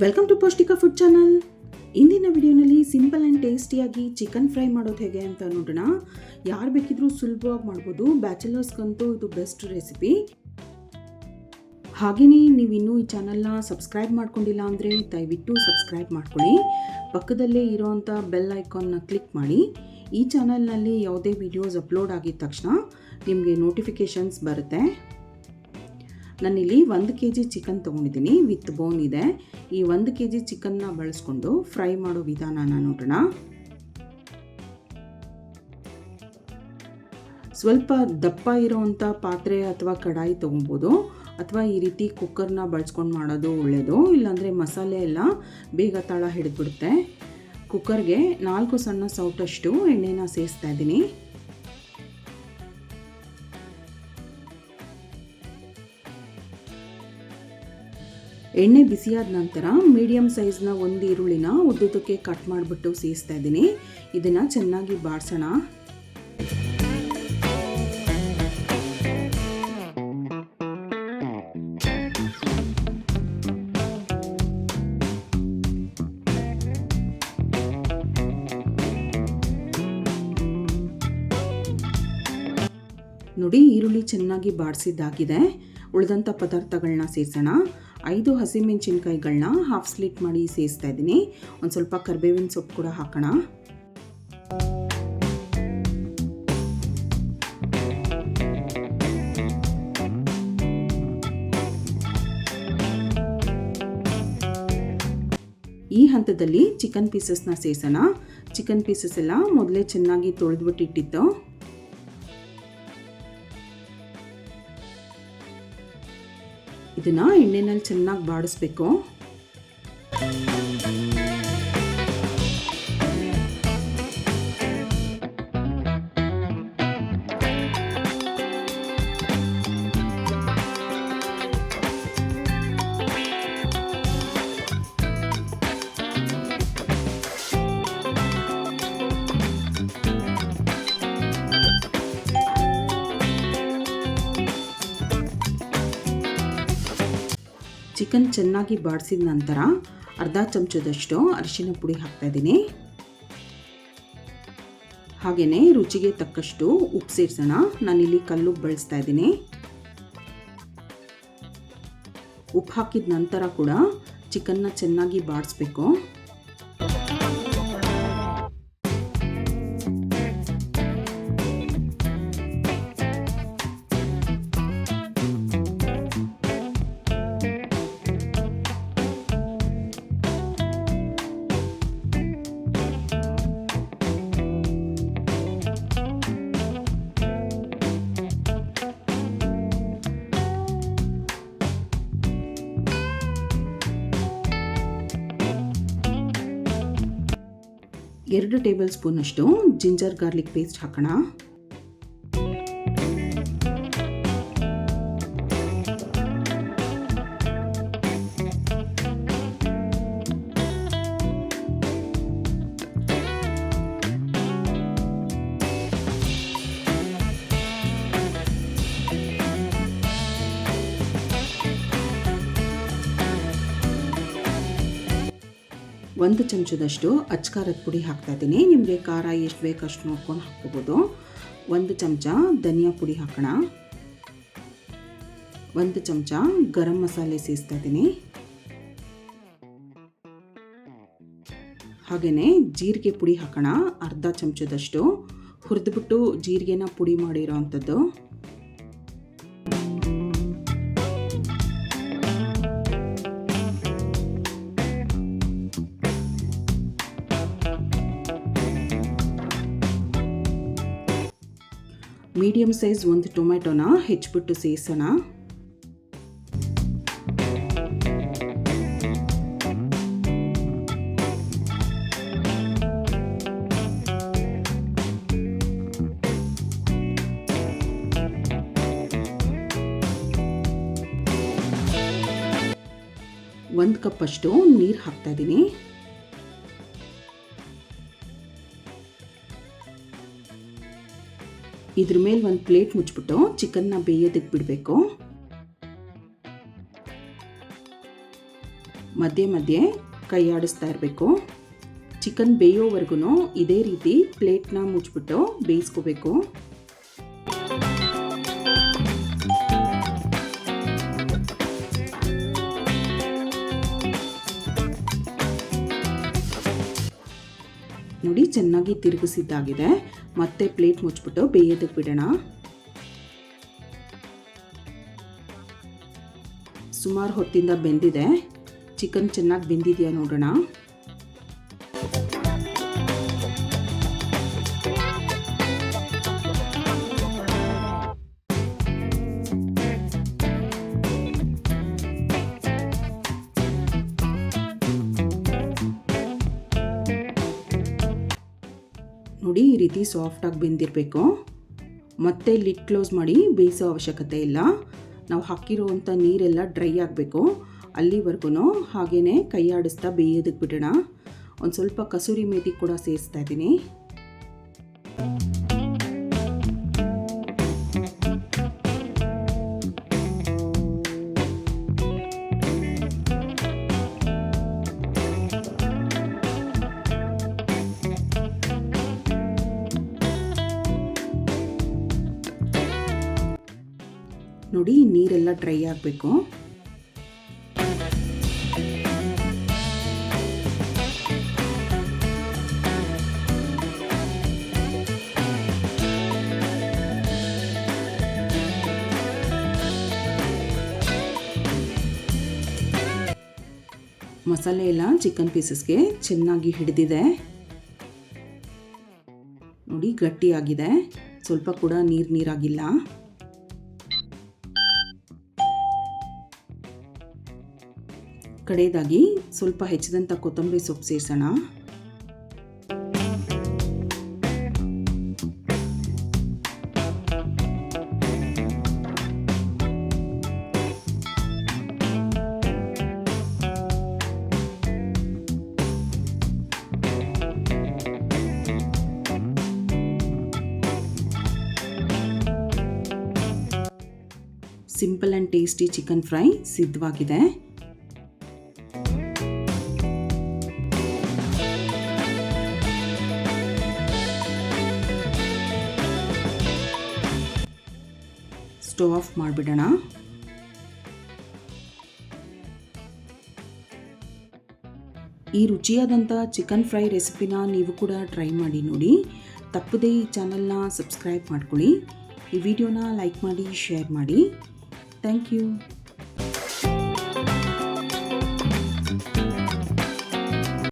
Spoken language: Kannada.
ವೆಲ್ಕಮ್ ಟು ಪೌಷ್ಟಿಕ ಫುಡ್ ಚಾನಲ್. ಇಂದಿನ ವಿಡಿಯೋನಲ್ಲಿ ಸಿಂಪಲ್ ಆ್ಯಂಡ್ ಟೇಸ್ಟಿಯಾಗಿ ಚಿಕನ್ ಫ್ರೈ ಮಾಡೋದು ಹೇಗೆ ಅಂತ ನೋಡೋಣ. ಯಾರು ಬೇಕಿದ್ರೂ ಸುಲಭವಾಗಿ ಮಾಡ್ಬೋದು. ಬ್ಯಾಚುಲರ್ಸ್ಗಂತೂ ಇದು ಬೆಸ್ಟ್ ರೆಸಿಪಿ. ಹಾಗೆಯೇ ನೀವು ಇನ್ನೂ ಈ ಚಾನಲ್ನ ಸಬ್ಸ್ಕ್ರೈಬ್ ಮಾಡ್ಕೊಂಡಿಲ್ಲ ಅಂದರೆ ದಯವಿಟ್ಟು ಸಬ್ಸ್ಕ್ರೈಬ್ ಮಾಡ್ಕೊಳ್ಳಿ. ಪಕ್ಕದಲ್ಲೇ ಇರೋವಂಥ ಬೆಲ್ ಐಕಾನ್ನ ಕ್ಲಿಕ್ ಮಾಡಿ. ಈ ಚಾನಲ್ನಲ್ಲಿ ಯಾವುದೇ ವಿಡಿಯೋಸ್ ಅಪ್ಲೋಡ್ ಆಗಿದ ತಕ್ಷಣ ನಿಮಗೆ ನೋಟಿಫಿಕೇಷನ್ಸ್ ಬರುತ್ತೆ. ನಾನಿಲ್ಲಿ 1 kg ಚಿಕನ್ ತೊಗೊಂಡಿದ್ದೀನಿ, ವಿತ್ ಬೋನ್ ಇದೆ. ಈ 1 kg ಚಿಕನ್ನ ಬಳಸ್ಕೊಂಡು ಫ್ರೈ ಮಾಡೋ ವಿಧಾನನ ನೋಡೋಣ. ಸ್ವಲ್ಪ ದಪ್ಪ ಇರೋವಂಥ ಪಾತ್ರೆ ಅಥವಾ ಕಡಾಯಿ ತೊಗೊಬೋದು, ಅಥವಾ ಈ ರೀತಿ ಕುಕ್ಕರ್ನ ಬಳಸ್ಕೊಂಡು ಮಾಡೋದು ಒಳ್ಳೆಯದು. ಇಲ್ಲಾಂದರೆ ಮಸಾಲೆ ಎಲ್ಲ ಬೇಗ ತಳ ಹಿಡಿದ್ಬಿಡುತ್ತೆ. ಕುಕ್ಕರ್ಗೆ 4 ಸಣ್ಣ ಸೌಟಷ್ಟು ಎಣ್ಣೆನ ಸೇರಿಸ್ತಾ ಇದ್ದೀನಿ. ಎಣ್ಣೆ ಬಿಸಿಯಾದ ನಂತರ ಮೀಡಿಯಮ್ ಸೈಜ್ನ 1 ಈರುಳ್ಳಿನ ಉದ್ದುದಕ್ಕೆ ಕಟ್ ಮಾಡಿಬಿಟ್ಟು ಸೇರಿಸ್ತಾ ಇದ್ದೀನಿ. ಇದನ್ನು ಚೆನ್ನಾಗಿ ಬಾಡಿಸೋಣ. ನೋಡಿ, ಈರುಳ್ಳಿ ಚೆನ್ನಾಗಿ ಬಾಡಿಸಿದ್ದಾಗಿದೆ. ಉಳಿದಂಥ ಪದಾರ್ಥಗಳನ್ನ ಸೇರಿಸೋಣ. 5 ಹಸಿಮೆಣಸಿನ್ಕಾಯಿಗಳನ್ನ ಹಾಫ್ ಸ್ಲಿಟ್ ಮಾಡಿ ಸೇರಿಸ್ತಾ ಇದ್ದೀನಿ. ಒಂದು ಸ್ವಲ್ಪ ಕರಿಬೇವಿನ ಸೊಪ್ಪು ಕೂಡ ಹಾಕೋಣ. ಈ ಹಂತದಲ್ಲಿ ಚಿಕನ್ ಪೀಸಸ್ನ ಸೇರಿಸೋಣ. ಚಿಕನ್ ಪೀಸಸ್ ಎಲ್ಲ ಮೊದಲೇ ಚೆನ್ನಾಗಿ ತೊಳೆದ್ಬಿಟ್ಟಿಟ್ಟಿತ್ತು. ಇದನ್ನು ಎಣ್ಣೆನಲ್ಲಿ ಚೆನ್ನಾಗಿ ಬಾಡಿಸ್ಬೇಕು. ಚಿಕನ್ ಚೆನ್ನಾಗಿ ಬಾಡಿಸಿದ ನಂತರ ಅರ್ಧ ಚಮಚದಷ್ಟು ಅರಿಶಿನ ಪುಡಿ ಹಾಕ್ತಾ ಇದ್ದೀನಿ. ಹಾಗೆಯೇ ರುಚಿಗೆ ತಕ್ಕಷ್ಟು ಉಪ್ಪು ಸೇರಿಸೋಣ. ನಾನಿಲ್ಲಿ ಕಲ್ಲುಪ್ಪು ಬಳಸ್ತಾ ಇದ್ದೀನಿ. ಉಪ್ಪು ಹಾಕಿದ ನಂತರ ಕೂಡ ಚಿಕನ್ನ ಚೆನ್ನಾಗಿ ಬಾಡಿಸ್ಬೇಕು. ಎರಡು ಟೇಬಲ್ ಸ್ಪೂನಷ್ಟು ಜಿಂಜರ್ ಗಾರ್ಲಿಕ್ ಪೇಸ್ಟ್ ಹಾಕೋಣ. ಒಂದು ಚಮಚದಷ್ಟು ಅಚ್ಕಾರದ ಪುಡಿ ಹಾಕ್ತಾ ಇದ್ದೀನಿ. ನಿಮಗೆ ಖಾರ ಎಷ್ಟು ಬೇಕು ಅಷ್ಟು ನೋಡ್ಕೊಂಡು ಹಾಕ್ಕೋಬೋದು. 1 ಚಮಚ ಧನಿಯಾ ಪುಡಿ ಹಾಕೋಣ. 1 ಚಮಚ ಗರಂ ಮಸಾಲೆ ಸೇರಿಸ್ತಾ ಇದ್ದೀನಿ. ಹಾಗೆಯೇ ಜೀರಿಗೆ ಪುಡಿ ಹಾಕೋಣ. ಅರ್ಧ ಚಮಚದಷ್ಟು ಹುರಿದ್ಬಿಟ್ಟು ಜೀರಿಗೆನ ಪುಡಿ ಮಾಡಿರೋ ಅಂಥದ್ದು. ಮೀಡಿಯಮ್ ಸೈಜ್ 1 ಟೊಮೆಟೊನ ಹೆಚ್ಚಿಬಿಟ್ಟು ಸೇರಿಸೋಣ. ಒಂದು ಕಪ್ಪಷ್ಟು ನೀರು ಹಾಕ್ತಾ ಇದ್ದೀನಿ. ಇದ್ರ ಮೇಲೆ ಒಂದು ಪ್ಲೇಟ್ ಮುಚ್ಚಿಬಿಟ್ಟು ಚಿಕನ್ನ ಬೇಯೋದಕ್ಕೆ ಬಿಡಬೇಕು. ಮಧ್ಯೆ ಮಧ್ಯೆ ಕೈ ಆಡಿಸ್ತಾ ಇರಬೇಕು. ಚಿಕನ್ ಬೇಯೋವರೆಗೂ ಇದೇ ರೀತಿ ಪ್ಲೇಟ್ನ ಮುಚ್ಚಿಬಿಟ್ಟು ಬೇಯಿಸ್ಕೋಬೇಕು. ನೋಡಿ ಚೆನ್ನಾಗಿ ತಿರುಗಿಸಿದ್ದಾಗಿದೆ. ಮತ್ತೆ ಪ್ಲೇಟ್ ಮುಚ್ಚಿಬಿಟ್ಟು ಬೇಯೋದಕ್ಕೆ ಬಿಡೋಣ. ಸುಮಾರು ಹೊತ್ತಿಂದ ಬೆಂದಿದೆ. ಚಿಕನ್ ಚೆನ್ನಾಗಿ ಬೆಂದಿದೆಯಾ ನೋಡೋಣ. ನೋಡಿ ಈ ರೀತಿ ಸಾಫ್ಟಾಗಿ ಬೆಂದಿರಬೇಕು. ಮತ್ತೆ ಲಿಡ್ ಕ್ಲೋಸ್ ಮಾಡಿ ಬೇಯಿಸೋ ಅವಶ್ಯಕತೆ ಇಲ್ಲ. ನಾವು ಹಾಕಿರುವಂಥ ನೀರೆಲ್ಲ ಡ್ರೈ ಆಗಬೇಕು. ಅಲ್ಲಿವರೆಗೂ ಹಾಗೇ ಕೈ ಆಡಿಸ್ತಾ ಬೇಯೋದಕ್ಕೆ ಬಿಡೋಣ. ಒಂದು ಸ್ವಲ್ಪ ಕಸೂರಿ ಮೇಥಿ ಕೂಡ ಸೇರಿಸ್ತಾ ಇದ್ದೀನಿ. ನೋಡಿ ನೀರೆಲ್ಲ ಡ್ರೈ ಆಗಬೇಕು. ಮಸಾಲೆ ಎಲ್ಲ ಚಿಕನ್ ಪೀಸಸ್ಗೆ ಚೆನ್ನಾಗಿ ಹಿಡಿದಿದೆ. ನೋಡಿ ಗಟ್ಟಿಯಾಗಿದೆ, ಸ್ವಲ್ಪ ಕೂಡ ನೀರಾಗಿಲ್ಲ. ಕಡೆಯದಾಗಿ ಸ್ವಲ್ಪ ಹೆಚ್ಚಿದಂಥ ಕೊತ್ತಂಬರಿ ಸೊಪ್ಪು ಸೇರಿಸೋಣ. Simple and tasty chicken fry ಸಿದ್ಧವಾಗಿದೆ. ಸ್ಟವ್ ಆಫ್ ಮಾಡಿಬಿಡೋಣ. ಈ ರುಚಿಯಾದಂಥ ಚಿಕನ್ ಫ್ರೈ ರೆಸಿಪಿನ ನೀವು ಕೂಡ ಟ್ರೈ ಮಾಡಿ ನೋಡಿ. ತಪ್ಪದೇ ಈ ಚಾನಲ್ನ ಸಬ್ಸ್ಕ್ರೈಬ್ ಮಾಡ್ಕೊಳ್ಳಿ. ಈ ವಿಡಿಯೋನ ಲೈಕ್ ಮಾಡಿ, ಶೇರ್ ಮಾಡಿ. Thank you.